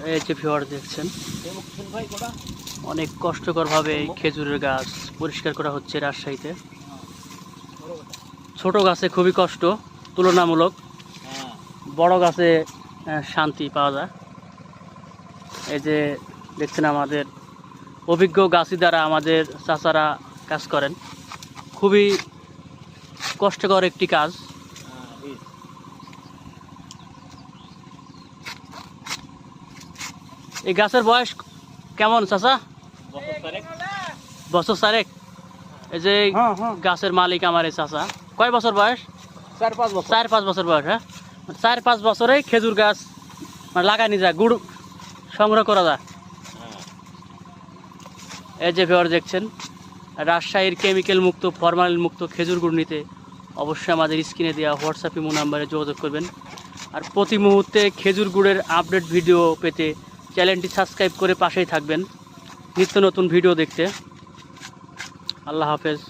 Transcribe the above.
এই যে ভিউয়ার দেখছেন, অনেক কষ্টকরভাবে এই খেজুরের গাছ পরিষ্কার করা হচ্ছে রাজশাহীতে। ছোট গাছে খুবই কষ্ট তুলনামূলক, বড় গাছে শান্তি পাওয়া যায়। এই যে দেখছেন আমাদের অভিজ্ঞ গাছি দ্বারা আমাদের চাচারা কাজ করেন, খুবই কষ্টকর একটি কাজ। এই গাছের বয়স কেমন চাচা? বছর চারেক। এই যে গাছের মালিক আমার এই চাচা, কয় বছর বয়স? 4-5 বছর বয়স। হ্যাঁ, 4-5 বছরে খেজুর গাছ মানে লাগানি যায়, গুড় সংগ্রহ করা যায়। এই যে ভিউয়ার দেখছেন, রাজশাহীর কেমিক্যাল মুক্ত ফরমালিন মুক্ত খেজুর গুড় নিতে অবশ্যই আমাদের স্ক্রিনে দেওয়া হোয়াটসঅ্যাপ ইমো নাম্বারে যোগাযোগ করবেন। আর প্রতি মুহূর্তে খেজুর গুড়ের আপডেট ভিডিও পেতে চ্যানেলটি সাবস্ক্রাইব করে পাশেই থাকবেন নিত্য নতুন ভিডিও দেখতে। আল্লাহ হাফেজ।